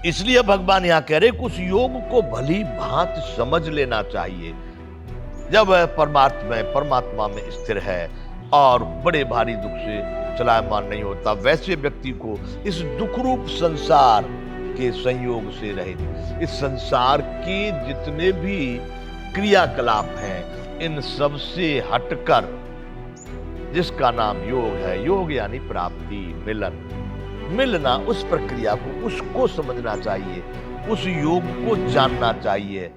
इसलिए भगवान यहां कह रहे कि उस योग को भली भांति समझ लेना चाहिए। जब वह परमात्मा में स्थिर है और बड़े भारी दुख से चलायमान नहीं होता, वैसे व्यक्ति को इस दुख रूप संसार के संयोग से रहित, इस संसार के जितने भी क्रियाकलाप हैं, इन सब से हटकर जिसका नाम योग है, योग यानी प्राप्ति, मिलना, उस प्रक्रिया को, उसको समझना चाहिए, उस योग को जानना चाहिए।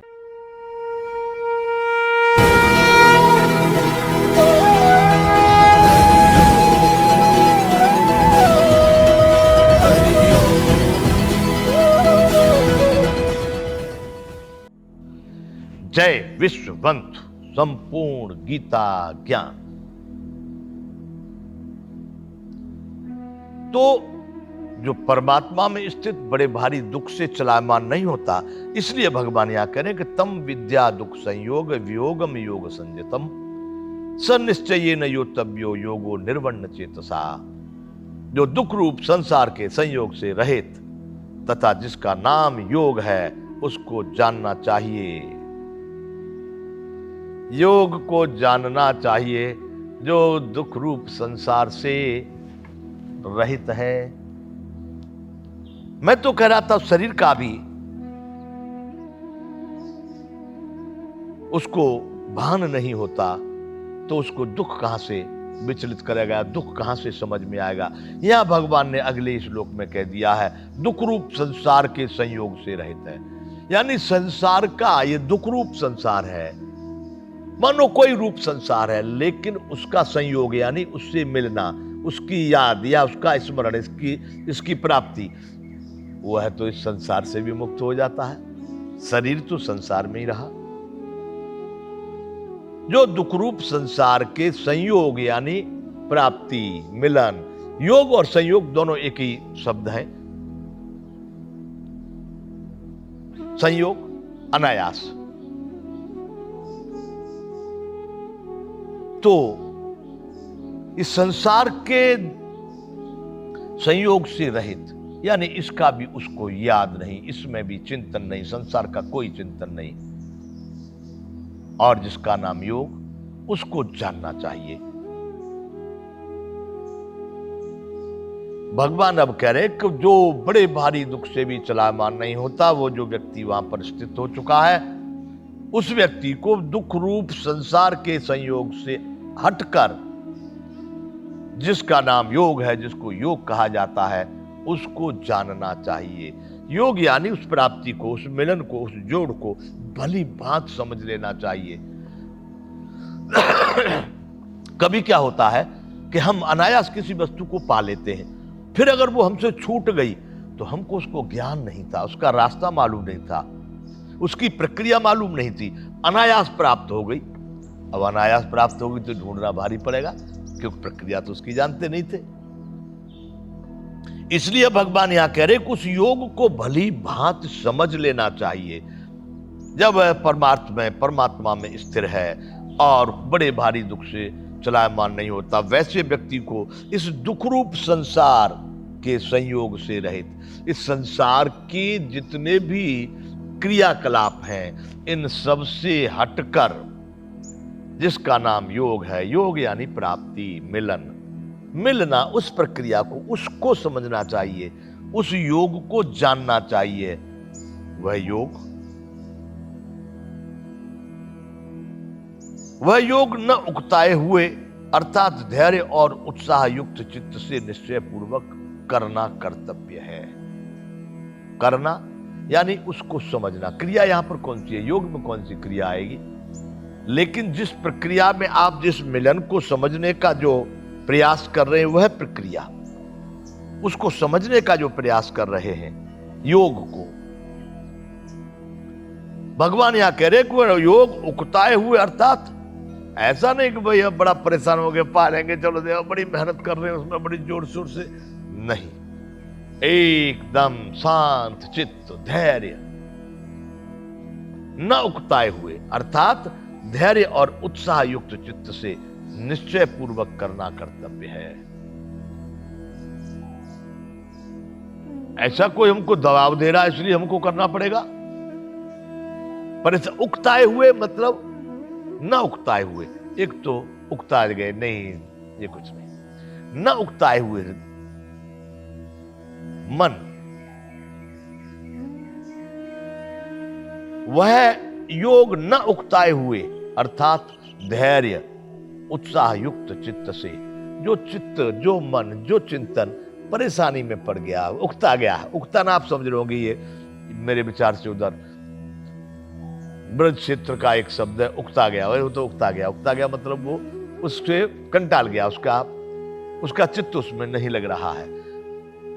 जय विश्ववंतु संपूर्ण गीता ज्ञान। तो जो परमात्मा में स्थित बड़े भारी दुख से चलायमान नहीं होता, इसलिए भगवान यहां कह रहे हैं कि तम विद्या दुख संयोग वियोगम योग संयतम स निश्चयेन योतव्यो योगो निर्वण्ण चेतसा। जो दुख रूप संसार के संयोग से रहित तथा जिसका नाम योग है, उसको जानना चाहिए, योग को जानना चाहिए, जो दुख रूप संसार से रहित है। मैं तो कह रहा था शरीर का भी उसको भान नहीं होता, तो उसको दुख कहां से विचलित करेगा, दुख कहां से समझ में आएगा। यह भगवान ने अगले श्लोक में कह दिया है, दुख रूप संसार के संयोग से रहित है, यानी संसार का ये दुख रूप संसार है। मानो कोई रूप संसार है, लेकिन उसका संयोग यानी उससे मिलना, उसकी याद या उसका स्मरण, इसकी प्राप्ति, वह है तो इस संसार से भी मुक्त हो जाता है। शरीर तो संसार में ही रहा। जो दुख रूप संसार के संयोग यानी प्राप्ति, मिलन, योग और संयोग दोनों एक ही शब्द है। संयोग अनायास, तो इस संसार के संयोग से रहित, यानी इसका भी उसको याद नहीं, इसमें भी चिंतन नहीं, संसार का कोई चिंतन नहीं, और जिसका नाम योग, उसको जानना चाहिए। भगवान अब कह रहे कि जो बड़े भारी दुख से भी चलायमान नहीं होता, वो जो व्यक्ति वहां पर स्थित हो चुका है, उस व्यक्ति को दुख रूप संसार के संयोग से हटकर जिसका नाम योग है, जिसको योग कहा जाता है, उसको जानना चाहिए। योग यानी उस प्राप्ति को, उस मिलन को, उस जोड़ को भली भांति समझ लेना चाहिए। कभी क्या होता है कि हम अनायास किसी वस्तु को पा लेते हैं, फिर अगर वो हमसे छूट गई तो हमको उसको ज्ञान नहीं था, उसका रास्ता मालूम नहीं था, उसकी प्रक्रिया मालूम नहीं थी, अनायास प्राप्त हो गई। अब अनायास प्राप्त हो गई तो ढूंढना भारी पड़ेगा, क्योंकि प्रक्रिया तो उसकी जानते नहीं थे। इसलिए भगवान यहां कह रहे कि उस योग को भली भांति समझ लेना चाहिए। जब वह परमात्मा में स्थिर है और बड़े भारी दुख से चलायमान नहीं होता, वैसे व्यक्ति को इस दुख रूप संसार के संयोग से रहित, इस संसार के जितने भी क्रियाकलाप हैं, इन सब से हटकर जिसका नाम योग है, योग यानी प्राप्ति, मिलना, उस प्रक्रिया को, उसको समझना चाहिए, उस योग को जानना चाहिए। वह योग न उकताए हुए अर्थात धैर्य और उत्साह युक्त चित्त से निश्चय पूर्वक करना कर्तव्य है। करना यानी उसको समझना। क्रिया यहां पर कौन सी है? योग में कौन सी क्रिया आएगी? लेकिन जिस प्रक्रिया में आप जिस मिलन को समझने का जो प्रयास कर रहे हैं, वह प्रक्रिया, उसको समझने का जो प्रयास कर रहे हैं, योग को भगवान यहां कह रहे कि योग उकताए हुए, अर्थात ऐसा नहीं कि भाई अब बड़ा परेशान हो गए, पा लेंगे, चलो देखो बड़ी मेहनत कर रहे हैं उसमें बड़ी जोर शोर से, नहीं, एकदम शांत चित्त, धैर्य, न उकताए हुए अर्थात धैर्य और उत्साह युक्त चित्त से निश्चय पूर्वक करना कर्तव्य है। ऐसा कोई हमको दबाव दे रहा है इसलिए हमको करना पड़ेगा। पर ऐसा उकताए हुए मतलब ना उकताए हुए, एक तो उकता गए नहीं ये कुछ नहीं, ना उकताए हुए मन, वह योग न उकताए हुए अर्थात धैर्य उत्साह युक्त चित्त से, जो चित्त जो मन जो चिंतन परेशानी में पड़ गया उकता गया, उकताना आप समझ रहे होंगे, ये मेरे विचार से उधर ब्रज क्षेत्र का एक शब्द है उकता गया, वो तो उकता गया मतलब वो उससे कंटाल गया, उसका चित्त उसमें नहीं लग रहा है।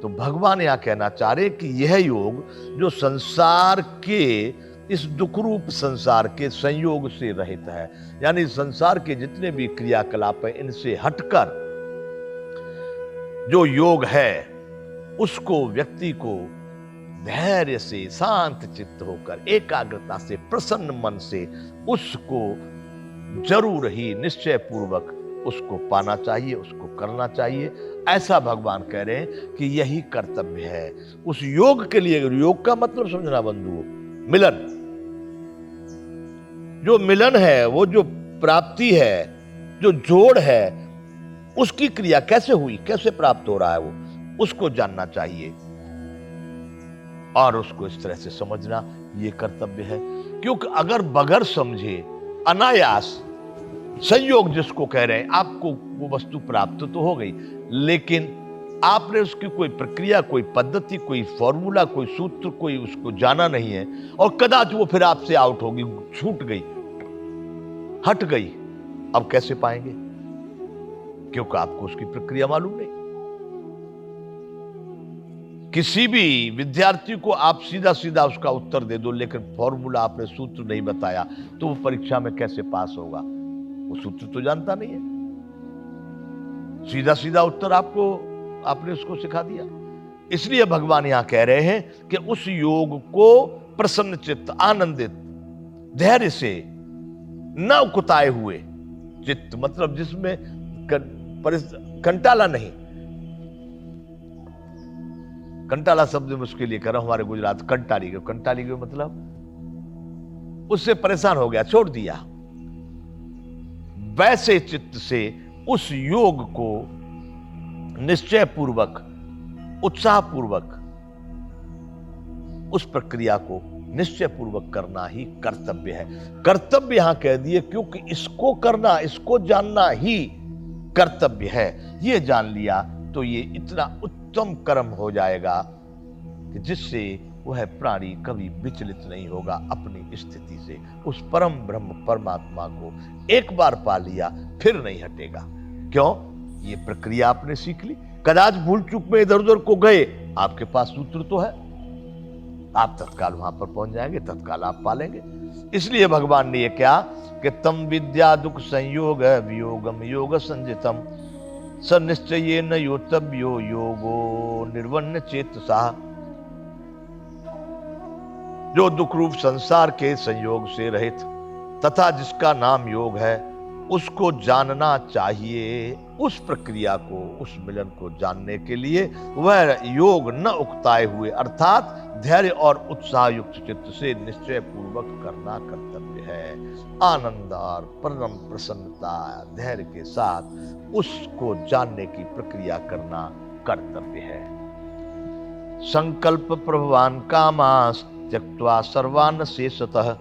तो भगवान यहां कहना चाह रहे कि यह योग जो संसार के इस दुखरूप संसार के संयोग से रहित है, यानी संसार के जितने भी क्रियाकलाप है इनसे हटकर जो योग है उसको व्यक्ति को धैर्य से शांत चित्त होकर एकाग्रता से प्रसन्न मन से उसको जरूर ही निश्चय पूर्वक उसको पाना चाहिए, उसको करना चाहिए। ऐसा भगवान कह रहे हैं कि यही कर्तव्य है उस योग के लिए। योग का मतलब समझना बंधुओं, मिलन, जो मिलन है वो जो प्राप्ति है जो जोड़ है उसकी क्रिया कैसे हुई, कैसे प्राप्त हो रहा है वो उसको जानना चाहिए और उसको इस तरह से समझना ये कर्तव्य है। क्योंकि अगर बगैर समझे अनायास संयोग जिसको कह रहे हैं, आपको वो वस्तु प्राप्त तो हो गई लेकिन आपने उसकी कोई प्रक्रिया कोई पद्धति कोई फॉर्मूला कोई सूत्र कोई उसको जाना नहीं है और कदाच वो फिर आपसे आउट होगी, छूट गई हट गई, अब कैसे पाएंगे क्योंकि आपको उसकी प्रक्रिया मालूम नहीं। किसी भी विद्यार्थी को आप सीधा सीधा उसका उत्तर दे दो लेकिन फॉर्मूला आपने सूत्र नहीं बताया तो वो परीक्षा में कैसे पास होगा, वो सूत्र तो जानता नहीं है। सीधा सीधा उत्तर आपने उसको सिखा दिया। इसलिए भगवान यहां कह रहे हैं कि उस योग को प्रसन्न चित्त आनंदित धैर्य से न उकताए हुए चित्त, मतलब जिसमें कंटाला नहीं, कंटाला शब्द मुश्किल लिए कर रहा हूं, हमारे गुजरात कंटाली गए मतलब उससे परेशान हो गया छोड़ दिया, वैसे चित्त से उस योग को निश्चय पूर्वक उत्साह पूर्वक उस प्रक्रिया को निश्चय पूर्वक करना ही कर्तव्य है। कर्तव्य यहां कह दिए क्योंकि इसको करना इसको जानना ही कर्तव्य है। ये जान लिया तो ये इतना उत्तम कर्म हो जाएगा कि जिससे वह प्राणी कभी विचलित नहीं होगा अपनी स्थिति से। उस परम ब्रह्म परमात्मा को एक बार पा लिया फिर नहीं हटेगा। क्यों? ये प्रक्रिया आपने सीख ली। कदाच भूल चूक में इधर उधर को गए, आपके पास सूत्र तो है, आप तत्काल वहां पर पहुंच जाएंगे, तत्काल आप पालेंगे। इसलिए भगवान ने ये क्या कि तम विद्या दुख संयोग वियोगम योग संजितम स निश्चय न योतव्यो योगो निर्वण्य चेतसा। जो दुख रूप संसार के संयोग से रहित तथा जिसका नाम योग है उसको जानना चाहिए। उस प्रक्रिया को उस मिलन को जानने के लिए वह योग न उकताए हुए अर्थात धैर्य और उत्साह युक्त चित्त से निश्चय पूर्वक करना कर्तव्य है। आनंद और परम प्रसन्नता धैर्य के साथ उसको जानने की प्रक्रिया करना कर्तव्य है। संकल्प प्रभवान कामास त्यक्त्वा सर्वान् शेषतः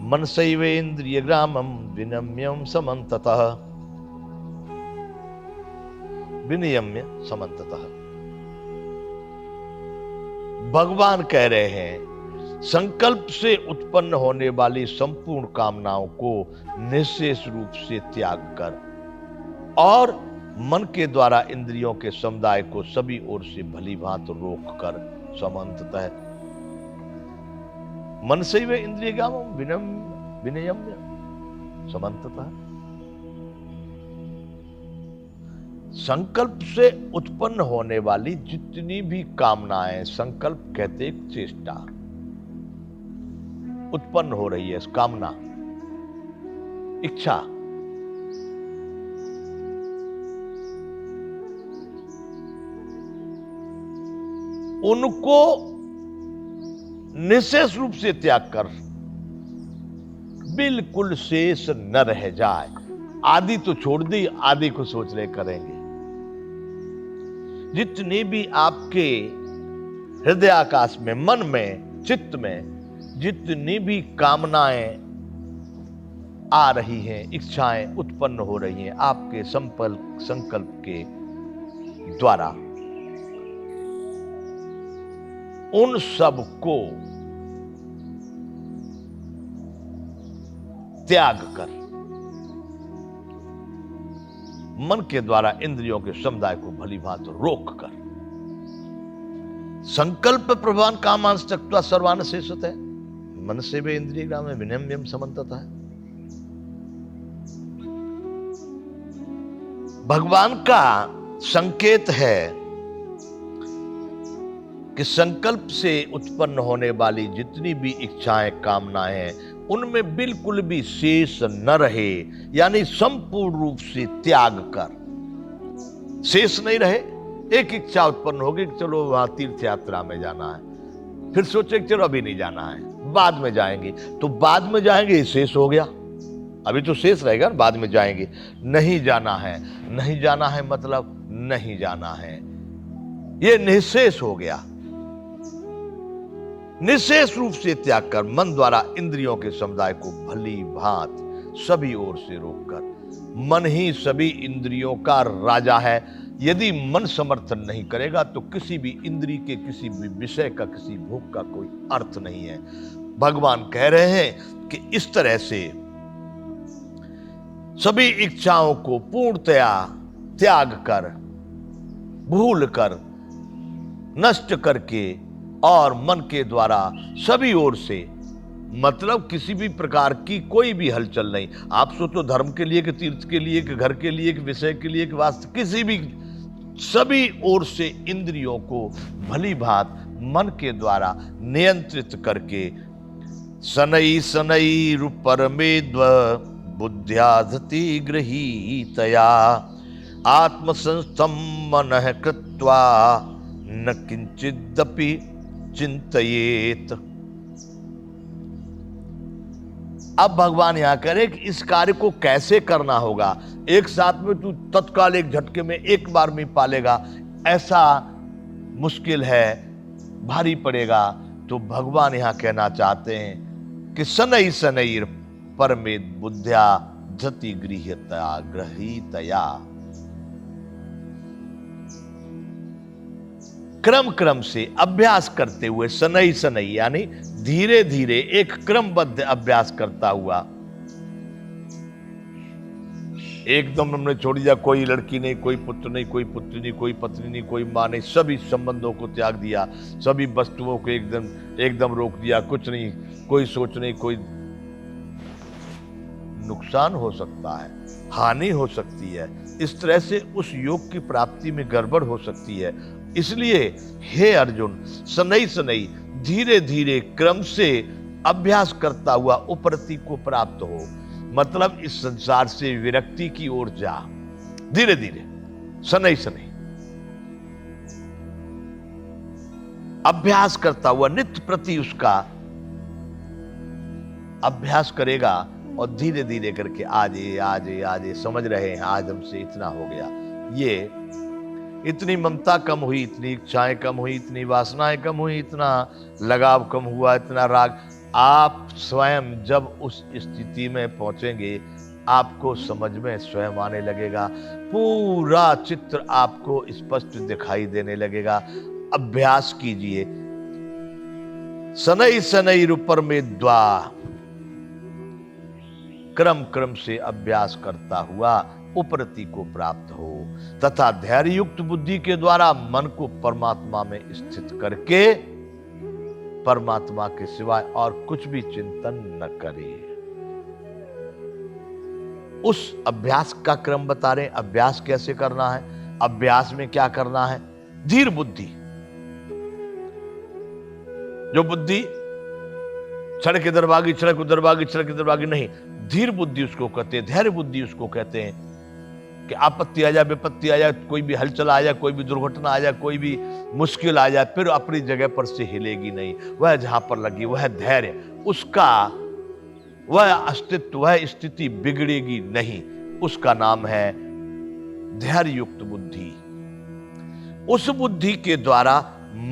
मनसैवेन्द्रिय ग्रामम विनम्यम समन्ततः। विनियम्य समन्ततः भगवान कह रहे हैं संकल्प से उत्पन्न होने वाली संपूर्ण कामनाओं को निःशेष रूप से त्याग कर और मन के द्वारा इंद्रियों के समुदाय को सभी ओर से भली भांति रोक कर समन्ततः मनसैव इंद्रिय ग्रामम विनयम्य समन्ततः। संकल्प से उत्पन्न होने वाली जितनी भी कामनाएं, संकल्प कहते एक चेष्टा उत्पन्न हो रही है, कामना इच्छा, उनको निःशेष रूप से त्याग कर बिल्कुल शेष न रह जाए। आदि तो छोड़ दी, आदि को सोच रहे करेंगे। जितनी भी आपके हृदय आकाश में, मन में, चित्त में जितनी भी कामनाएं आ रही हैं, इच्छाएं उत्पन्न हो रही हैं आपके संकल्प के द्वारा, उन सब को त्याग कर मन के द्वारा इंद्रियों के समुदाय को भली भांति रोक कर, संकल्प प्रभान कामांश त्यक्त्वा सर्वान् शेषतः मन से वे इंद्रिय ग्राम विनम्यम समन्ततः। भगवान का संकेत है कि संकल्प से उत्पन्न होने वाली जितनी भी इच्छाएं, कामनाएं हैं, उनमें बिल्कुल भी शेष न रहे, यानी संपूर्ण रूप से त्याग कर, शेष नहीं रहे। एक इच्छा उत्पन्न होगी कि चलो वहां तीर्थ यात्रा में जाना है, फिर सोचे कि चलो अभी नहीं जाना है, बाद में जाएंगे, तो बाद में जाएंगे शेष हो गया, अभी तो शेष रहेगा, बाद में जाएंगे। नहीं जाना है, नहीं जाना है मतलब नहीं जाना है, ये निःशेष हो गया। निःशेष रूप से त्याग कर मन द्वारा इंद्रियों के समुदाय को भली भांति सभी ओर से रोककर, मन ही सभी इंद्रियों का राजा है। यदि मन समर्थन नहीं करेगा तो किसी भी इंद्रिय के, किसी भी विषय का, किसी भोग का कोई अर्थ नहीं है। भगवान कह रहे हैं कि इस तरह से सभी इच्छाओं को पूर्णतया त्याग कर, भूल कर, नष्ट करके और मन के द्वारा सभी ओर से, मतलब किसी भी प्रकार की कोई भी हलचल नहीं। आप सोचो धर्म के लिए, कि तीर्थ के लिए, कि घर के लिए, कि विषय के लिए, कि वास्तव किसी भी, सभी ओर से इंद्रियों को भली भांत मन के द्वारा नियंत्रित करके शनै शनै परमेद्व बुद्ध्याधति गृहीतया आत्मसंस्थं मनः कृत्वा न किंचिदपि चिंतयेत। अब भगवान यहां कह रहे कि इस कार्य को कैसे करना होगा। एक साथ में तू तत्काल एक झटके में एक बार में पालेगा, ऐसा मुश्किल है, भारी पड़ेगा। तो भगवान यहां कहना चाहते हैं कि शनै शनै परमेद बुद्ध्या धति गृहीतया, क्रम क्रम से अभ्यास करते हुए, शनै शनै यानी धीरे धीरे एक क्रमबद्ध अभ्यास करता हुआ। एकदम हमने छोड़ दिया, कोई लड़की नहीं, कोई पुत्र नहीं, कोई पुत्री नहीं, कोई पत्नी नहीं, कोई मां नहीं, सभी संबंधों को त्याग दिया, सभी वस्तुओं को एकदम रोक दिया, कुछ नहीं, कोई सोच नहीं, कोई नुकसान हो सकता है, हानि हो सकती है, इस तरह से उस योग की प्राप्ति में गड़बड़ हो सकती है। इसलिए हे अर्जुन, शनै शनै धीरे धीरे क्रम से अभ्यास करता हुआ उपरति को प्राप्त हो, मतलब इस संसार से विरक्ति की ओर जा, धीरे धीरे शनै शनै अभ्यास करता हुआ, नित्य प्रति उसका अभ्यास करेगा और धीरे धीरे करके आज समझ रहे हैं आज हमसे इतना हो गया, ये इतनी ममता कम हुई, इतनी इच्छाएं कम हुई, इतनी वासनाएं कम हुई, इतना लगाव कम हुआ, इतना राग। आप स्वयं जब उस स्थिति में पहुंचेंगे, आपको समझ में स्वयं आने लगेगा, पूरा चित्र आपको स्पष्ट दिखाई देने लगेगा। अभ्यास कीजिए, शनै शनै परमेद्वा, क्रम क्रम से अभ्यास करता हुआ उपरति को प्राप्त हो, तथा धैर्य युक्त बुद्धि के द्वारा मन को परमात्मा में स्थित करके परमात्मा के सिवाय और कुछ भी चिंतन न करे। उस अभ्यास का क्रम बता रहे, अभ्यास कैसे करना है, अभ्यास में क्या करना है। धीर बुद्धि, जो बुद्धि सड़क इधर भागी, सड़क उधर भागी, सड़क इधर भागी नहीं, धीर बुद्धि उसको कहते हैं, धैर्य बुद्धि उसको कहते हैं। कि आपत्ति आ जाए, विपत्ति आ जाए, कोई भी हलचल आ जाए, कोई भी दुर्घटना आ जाए, कोई भी मुश्किल आ जाए, फिर अपनी जगह पर से हिलेगी नहीं। वह जहां पर लगी, वह धैर्य, उसका वह अस्तित्व, वह स्थिति बिगड़ेगी नहीं। उसका नाम है धैर्य युक्त बुद्धि। उस बुद्धि के द्वारा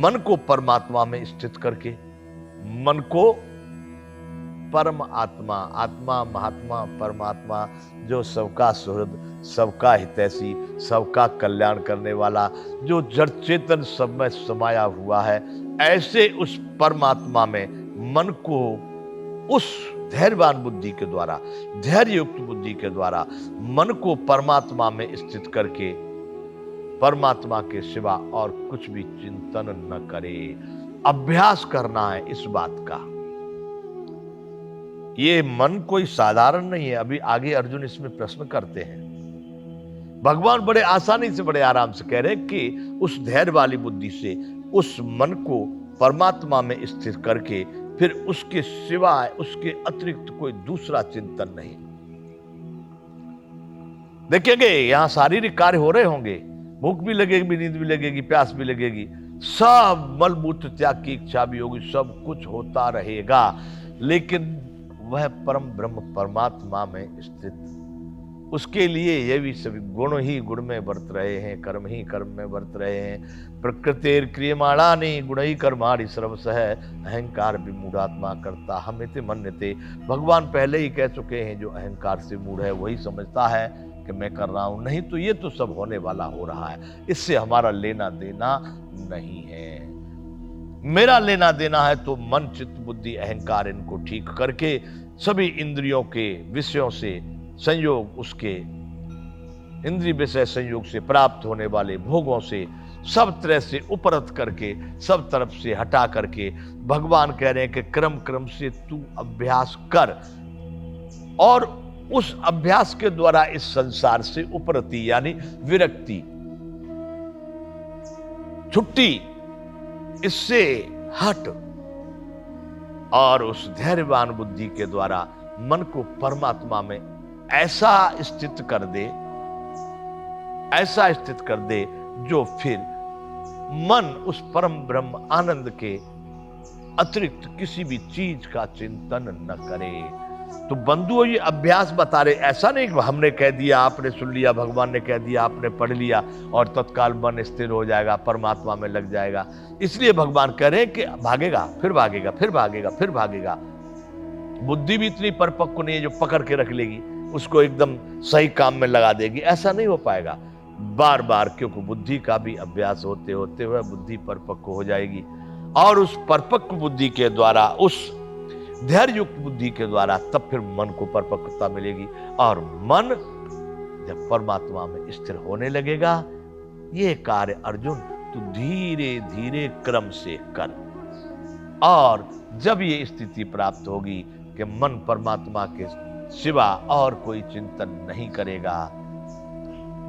मन को परमात्मा में स्थित करके, मन को परम आत्मा, आत्मा महात्मा परमात्मा, जो सबका सुहृद, सबका हितैषी, सबका कल्याण करने वाला, जो जड़ चेतन सब में समाया हुआ है, ऐसे उस परमात्मा में मन को उस धैर्यवान बुद्धि के द्वारा, धैर्य युक्त बुद्धि के द्वारा मन को परमात्मा में स्थित करके परमात्मा के सिवा और कुछ भी चिंतन न करे। अभ्यास करना है इस बात का। ये मन कोई साधारण नहीं है। अभी आगे अर्जुन इसमें प्रश्न करते हैं। भगवान बड़े आसानी से, बड़े आराम से कह रहे कि उस धैर्य वाली बुद्धि से उस मन को परमात्मा में स्थिर करके फिर उसके सिवाय, उसके अतिरिक्त कोई दूसरा चिंतन नहीं। देखेंगे यहां शारीरिक कार्य हो रहे होंगे, भूख भी लगेगी, नींद भी लगेगी, प्यास भी लगेगी, सब मलमूत्र त्याग की इच्छा भी होगी, सब कुछ होता रहेगा, लेकिन वह परम ब्रह्म परमात्मा में स्थित, उसके लिए ये भी सभी गुण ही गुण में वर्त रहे हैं, कर्म ही कर्म में वर्त रहे हैं। प्रकृतिर क्रियमाणानि गुणै कर्माणि सर्वशः अहंकार विमूढ़ात्मा कर्ता हमिति मन्यते। भगवान पहले ही कह चुके हैं, जो अहंकार से मूढ़ है वही समझता है कि मैं कर रहा हूं, नहीं तो ये तो सब होने वाला हो रहा है, इससे हमारा लेना देना नहीं है। मेरा लेना देना है तो मन चित्त बुद्धि अहंकार इनको ठीक करके सभी इंद्रियों के विषयों से संयोग, उसके इंद्रिय विषय संयोग से प्राप्त होने वाले भोगों से सब तरह से उपरत करके, सब तरफ से हटा करके भगवान कह रहे हैं कि क्रम क्रम से तू अभ्यास कर, और उस अभ्यास के द्वारा इस संसार से उपरति यानी विरक्ति, छुट्टी, इससे हट, और उस धैर्यवान बुद्धि के द्वारा मन को परमात्मा में ऐसा स्थित कर दे, ऐसा स्थित कर दे जो फिर मन उस परम ब्रह्म आनंद के अतिरिक्त किसी भी चीज का चिंतन न करे। तो बंधुओं ये अभ्यास बता रहे, ऐसा नहीं कि हमने कह दिया, आपने सुन लिया, भगवान ने कह दिया, आपने पढ़ लिया और तत्काल मन स्थिर हो जाएगा, परमात्मा में लग जाएगा। इसलिए भगवान कह रहे हैं कि भागेगा, फिर भागेगा, फिर भागेगा, फिर भागेगा। बुद्धि भी इतनी परिपक्व नहीं है जो पकड़ के रख लेगी, उसको एकदम सही काम में लगा देगी, ऐसा नहीं हो पाएगा। बार बार, क्योंकि बुद्धि का भी अभ्यास होते होते हुए बुद्धि परिपक्व हो जाएगी, और उस परिपक्व बुद्धि के द्वारा, उस धैर्य युक्त बुद्धि के द्वारा तब फिर मन को परिपक्वता मिलेगी, और मन जब परमात्मा में स्थिर होने लगेगा, ये कार्य अर्जुन तू धीरे धीरे क्रम से कर, और जब ये स्थिति प्राप्त होगी कि मन परमात्मा के सिवा और कोई चिंतन नहीं करेगा,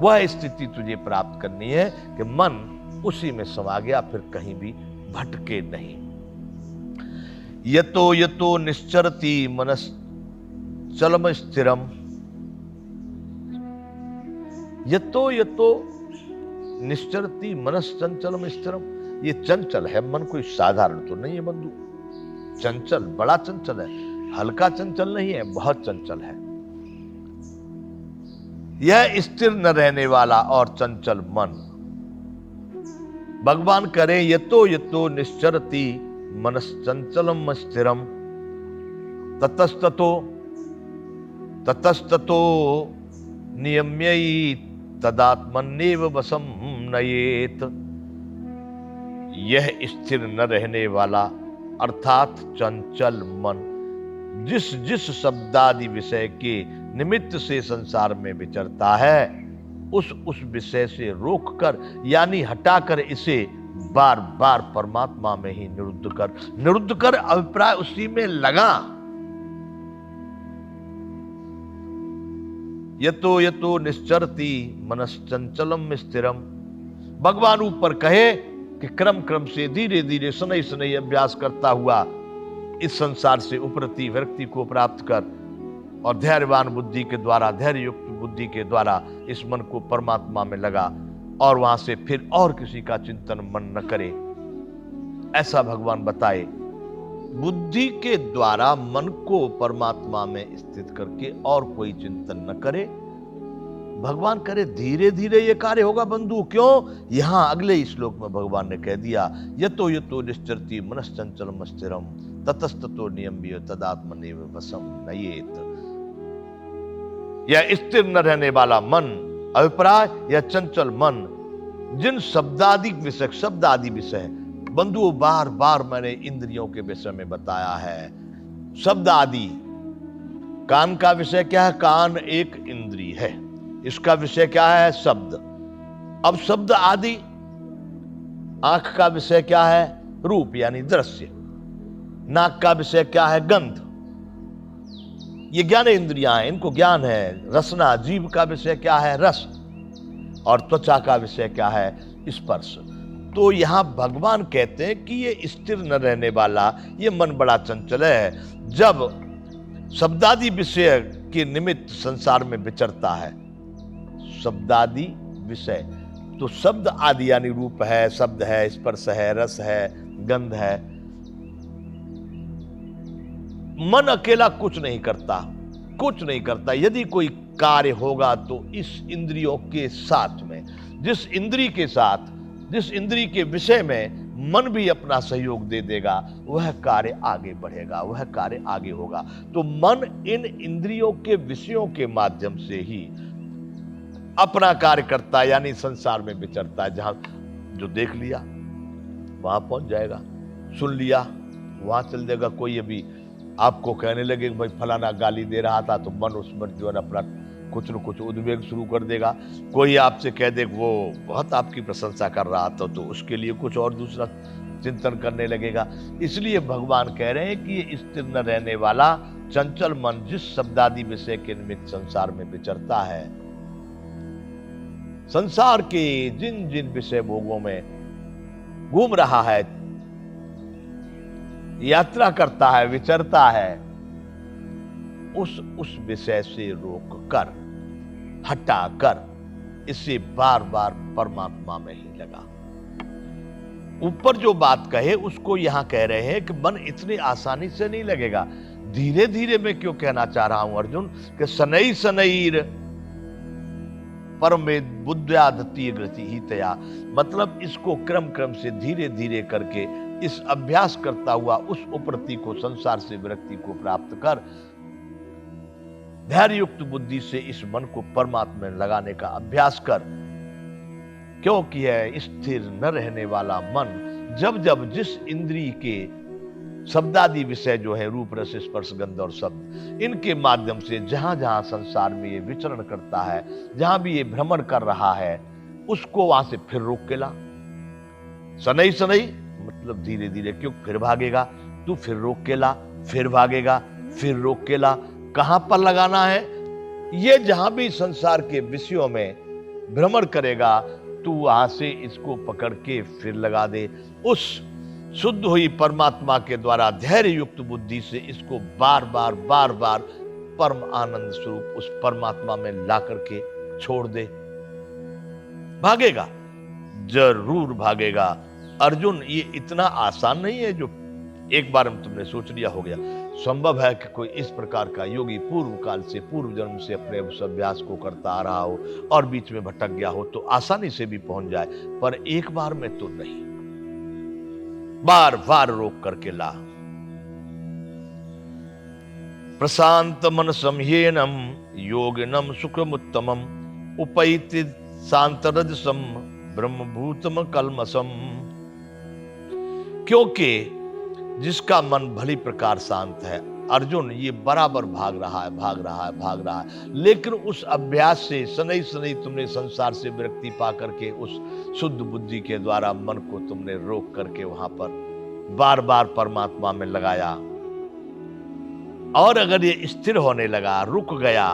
वह स्थिति तुझे प्राप्त करनी है कि मन उसी में समा गया, फिर कहीं भी भटके नहीं। यतो यतो निश्चरति मनश्चलम स्थिरम, यतो यतो निश्चरति मनश्चंचलम स्थिरम। ये चंचल है, मन कोई साधारण तो नहीं है बंधु, चंचल, बड़ा चंचल है, हल्का चंचल नहीं है, बहुत चंचल है। यह स्थिर न रहने वाला और चंचल मन, भगवान करें यतो यतो निश्चरति मनश्चंचलम स्थिरम ततस्ततो ततस्ततो नियम्यै तदात्मन्येव वशं नयेत। यह स्थिर न रहने वाला अर्थात चंचल मन जिस जिस शब्दादि विषय के निमित्त से संसार में विचरता है, उस विषय से रोककर यानी हटाकर इसे बार बार परमात्मा में ही निरुद्ध कर अभिप्राय उसी में लगा। यतो यतो निश्चरति मनश्चंचलम स्थिरम, भगवान ऊपर कहे कि क्रम क्रम से धीरे धीरे शनै शनै अभ्यास करता हुआ इस संसार से उपरति विरक्ति को प्राप्त कर, और धैर्यवान बुद्धि के द्वारा, धैर्य युक्त बुद्धि के द्वारा इस मन को परमात्मा में लगा और वहां से फिर और किसी का चिंतन मन न करे, ऐसा भगवान बताए। बुद्धि के द्वारा मन को परमात्मा में स्थित करके और कोई चिंतन न करे। भगवान करे धीरे धीरे ये कार्य होगा बंधु। क्यों? यहां अगले श्लोक में भगवान ने कह दिया, यतो यतो निश्चरति मनश्चंचलम स्थिरम ततस्ततो नियम्य तदात्मनेव वशम नयेत। यह स्थिर न रहने वाला मन, अभिप्राय या चंचल मन, जिन शब्दादि विषय बंधुओं बार बार मैंने इंद्रियों के विषय में बताया है। शब्द आदि, कान का विषय क्या है? कान एक इंद्री है, इसका विषय क्या है? शब्द। अब शब्द आदि, आंख का विषय क्या है? रूप यानी दृश्य। नाक का विषय क्या है? गंध। ये ज्ञान इंद्रियां हैं, इनको ज्ञान है। रसना, जीव का विषय क्या है? रस। और त्वचा का विषय क्या है? स्पर्श। तो यहां भगवान कहते हैं कि ये स्थिर न रहने वाला ये मन बड़ा चंचल है। जब शब्दादि विषय के निमित्त संसार में विचरता है, शब्दादि विषय, तो शब्द आदि यानी रूप है, शब्द है, स्पर्श है, रस है, गंध है। मन अकेला कुछ नहीं करता, कुछ नहीं करता। यदि कोई कार्य होगा तो इस इंद्रियों के साथ में, जिस इंद्री के विषय में मन भी अपना सहयोग दे देगा, वह कार्य आगे बढ़ेगा, वह कार्य आगे होगा। तो मन इन इंद्रियों के विषयों के माध्यम से ही अपना कार्य करता है, यानी संसार में विचरता है। जहां जो देख लिया वहां पहुंच जाएगा, सुन लिया वहां चल जाएगा। कोई अभी आपको कहने लगे कि भाई फलाना गाली दे रहा था, तो मन उसमें जो है अपना कुछ न कुछ उद्वेग शुरू कर देगा। कोई आपसे कह दे वो बहुत आपकी प्रशंसा कर रहा था, तो उसके लिए कुछ और दूसरा चिंतन करने लगेगा। इसलिए भगवान कह रहे हैं कि ये स्थिर न रहने वाला चंचल मन जिस शब्दादि विषय के निमित्त संसार में विचरता है, संसार के जिन जिन विषय भोगों में घूम रहा है, यात्रा करता है, विचरता है, उस विषय से रोक कर, हटा कर, इसे बार बार परमात्मा में ही लगा। ऊपर जो बात कहे उसको यहां कह रहे हैं कि मन इतनी आसानी से नहीं लगेगा। धीरे धीरे मैं क्यों कहना चाह रहा हूं अर्जुन कि शनैः शनैः परमेद बुद्ध्यादतीय गति ही तया, मतलब इसको क्रम क्रम से धीरे धीरे करके इस अभ्यास करता हुआ उस उपरति को, संसार से विरक्ति को प्राप्त कर धैर्य युक्त बुद्धि से इस मन को परमात्मा में लगाने का अभ्यास कर। क्योंकि है स्थिर न रहने वाला मन जब जब जिस इंद्री के शब्दादि विषय जो है रूप रस स्पर्श गंध और शब्द, इनके माध्यम से जहां जहां संसार में ये विचरण करता है, जहां भी ये भ्रमण कर रहा है, उसको वहां से फिर रोक के ला। शनैः शनैः मतलब धीरे धीरे, क्यों फिर भागेगा तू, फिर रोक के ला, फिर भागेगा, फिर रोक के ला। कहां पर लगाना है? ये जहां भी संसार के विषयों में भ्रमण करेगा, तू वहां से इसको पकड़ के फिर लगा दे। उस शुद्ध हुई परमात्मा के द्वारा धैर्य युक्त बुद्धि से इसको बार बार परम आनंद स्वरूप उस परमात्मा में ला करके छोड़ दे। भागेगा, जरूर भागेगा अर्जुन। ये इतना आसान नहीं है जो एक बार में तुमने सोच लिया हो गया। संभव है कि कोई इस प्रकार का योगी पूर्व काल से, पूर्व जन्म से अपने उस अभ्यास को करता आ रहा हो और बीच में भटक गया हो तो आसानी से भी पहुंच जाए, पर एक बार में तो नहीं, बार बार रोक करके ला। प्रशांत मनसम ह्येनम योगिनम सुखमुत्तमम उपैति शांतरजसम ब्रह्मभूतम कल्मसम। क्योंकि जिसका मन भली प्रकार शांत है, अर्जुन ये बराबर भाग रहा है, लेकिन उस अभ्यास से शनैः शनैः तुमने संसार से विरक्ति पा करके उस शुद्ध बुद्धि के द्वारा मन को तुमने रोक करके वहां पर बार बार परमात्मा में लगाया। और अगर ये स्थिर होने लगा, रुक गया,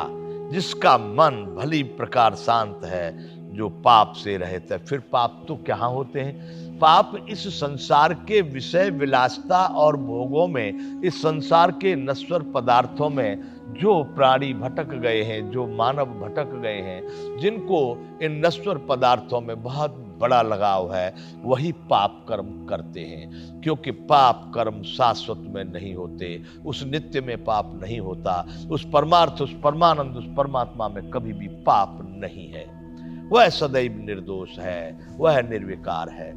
जिसका मन भली प्रकार शांत है, जो पाप से रहित है, फिर पाप तो क्या होते हैं? पाप इस संसार के विषय विलासता और भोगों में, इस संसार के नश्वर पदार्थों में जो प्राणी भटक गए हैं, जो मानव भटक गए हैं, जिनको इन नश्वर पदार्थों में बहुत बड़ा लगाव है, वही पाप कर्म करते हैं। क्योंकि पाप कर्म शाश्वत में नहीं होते, उस नित्य में पाप नहीं होता, उस परमार्थ, उस परमानंद, उस परमात्मा में कभी भी पाप नहीं है। वह सदैव निर्दोष है, वह निर्विकार है।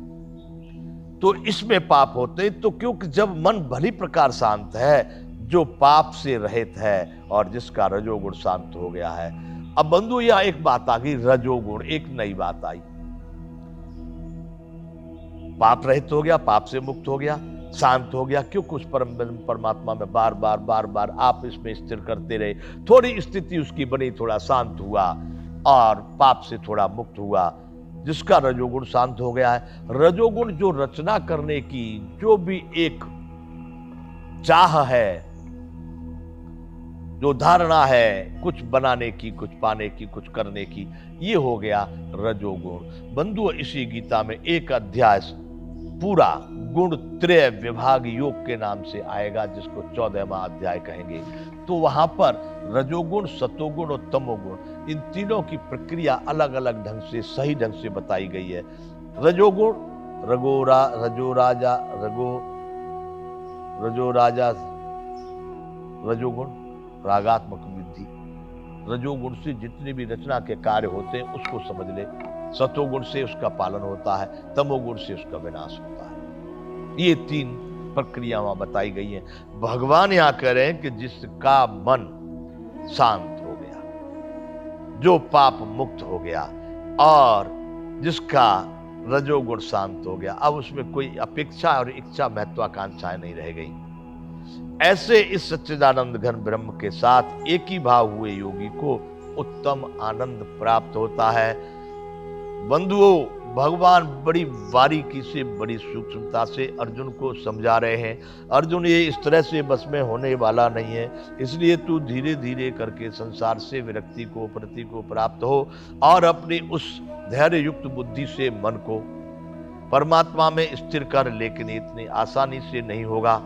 तो इसमें पाप होते, तो क्योंकि जब मन भली प्रकार शांत है, जो पाप से रहित है और जिसका रजोगुण शांत हो गया है। अब बंधु यह एक बात आ गई, रजोगुण, एक नई बात आई। पाप रहित हो गया, पाप से मुक्त हो गया, शांत हो गया। क्योंकि उस परमात्मा में बार बार आप इसमें स्थिर करते रहे, थोड़ी स्थिति उसकी बनी, थोड़ा शांत हुआ और पाप से थोड़ा मुक्त हुआ, जिसका रजोगुण शांत हो गया है। रजोगुण जो रचना करने की जो भी एक चाह है, जो धारणा है, कुछ बनाने की, कुछ पाने की, कुछ करने की, ये हो गया रजोगुण। बंधु इसी गीता में एक अध्याय पूरा गुण त्रय विभाग योग के नाम से आएगा, जिसको 14वां अध्याय कहेंगे। तो वहां पर रजोगुण, सतोगुण और तमोगुण, इन तीनों की प्रक्रिया अलग अलग ढंग से, सही ढंग से बताई गई है। रजोगुण, रजो राजा रजोगुण, रागात्मक बुद्धि। रजोगुण से जितने भी रचना के कार्य होते हैं उसको समझ ले। सतोगुण से उसका पालन होता है, तमोगुण से उसका विनाश होता है। ये तीन प्रक्रियाएं बताई गई हैं। भगवान यहां कह रहे हैं कि जिसका मन शांत हो गया, जो पाप मुक्त हो गया और जिसका रजोगुण शांत हो गया, अब उसमें कोई अपेक्षा और इच्छा, महत्वाकांक्षाएं नहीं रह गई। ऐसे इस सच्चिदानंद घन ब्रह्म के साथ एक ही भाव हुए योगी को उत्तम आनंद प्राप्त होता है। बंधुओं, भगवान बड़ी बारीकी से, बड़ी सूक्ष्मता से अर्जुन को समझा रहे हैं। अर्जुन, ये इस तरह से बस में होने वाला नहीं है, इसलिए तू धीरे धीरे करके संसार से विरक्ति को, प्रति को प्राप्त हो और अपनी उस धैर्य युक्त बुद्धि से मन को परमात्मा में स्थिर कर। लेकिन इतनी आसानी से नहीं होगा,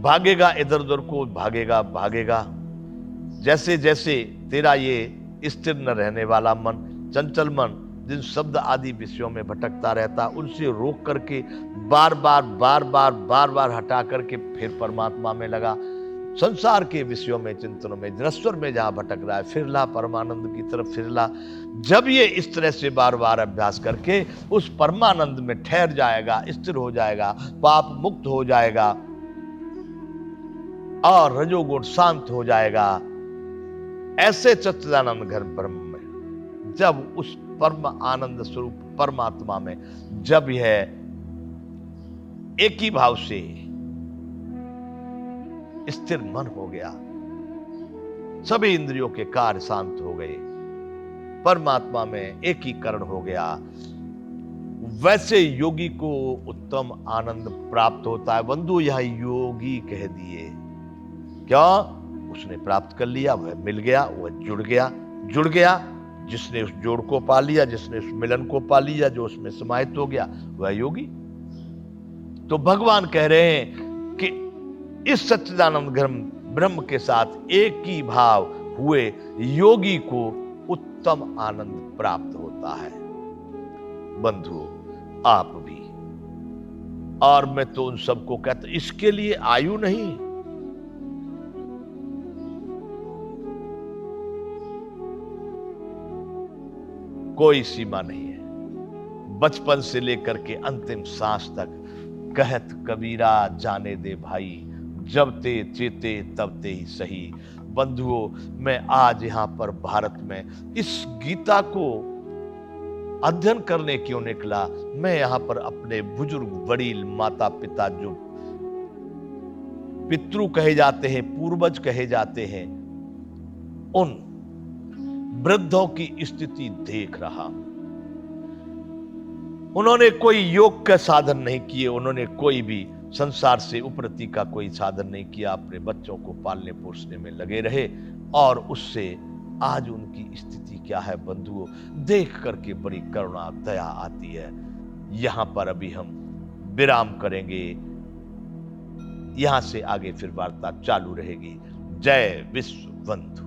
भागेगा, इधर उधर को भागेगा। जैसे जैसे तेरा ये स्थिर न रहने वाला मन, चंचल मन, जिन शब्द आदि विषयों में भटकता रहता, उनसे रोक करके बार बार हटा करके फिर परमात्मा में लगा। संसार के विषयों में, चिंतनों में, नश्वर में जहां भटक रहा है, फिर ला परमानंद की तरफ फिर ला। जब ये इस तरह से बार बार अभ्यास करके उस परमानंद में ठहर जाएगा, स्थिर हो जाएगा, पाप मुक्त हो जाएगा और रजोगुण शांत हो जाएगा। ऐसे सच्चिदानंद घन ब्रह्म में, जब उस परम आनंद स्वरूप परमात्मा में जब यह एक ही भाव से स्थिर मन हो गया, सभी इंद्रियों के कार्य शांत हो गए, परमात्मा में एकीकरण हो गया, वैसे योगी को उत्तम आनंद प्राप्त होता है। बंधु, यह योगी कह दिए, क्या उसने प्राप्त कर लिया, वह मिल गया, वह जुड़ गया। जिसने उस जोड़ को पा लिया, जिसने उस मिलन को पा लिया, जो उसमें समाहित हो गया, वह योगी। तो भगवान कह रहे हैं कि इस सच्चिदानंद घन ब्रह्म के साथ एक ही भाव हुए योगी को उत्तम आनंद प्राप्त होता है। बंधुओं, आप भी, और मैं तो उन सबको कहता, इसके लिए आयु नहीं, कोई सीमा नहीं है। बचपन से लेकर के अंतिम सांस तक कहत कबीरा जाने दे भाई, जब ते चेते तब ते ही सही। बंधुओं, मैं आज यहां पर भारत में इस गीता को अध्ययन करने क्यों निकला? मैं यहां पर अपने बुजुर्ग, वडील, माता पिता, जो पितृ कहे जाते हैं, पूर्वज कहे जाते हैं, उन वृद्धों की स्थिति देख रहा। उन्होंने कोई योग का साधन नहीं किए, उन्होंने कोई भी संसार से उपरति का कोई साधन नहीं किया, अपने बच्चों को पालने पोसने में लगे रहे और उससे आज उनकी स्थिति क्या है बंधुओं, देख करके बड़ी करुणा, दया आती है। यहां पर अभी हम विराम करेंगे। यहां से आगे फिर वार्ता चालू रहेगी। जय विश्व बंधु।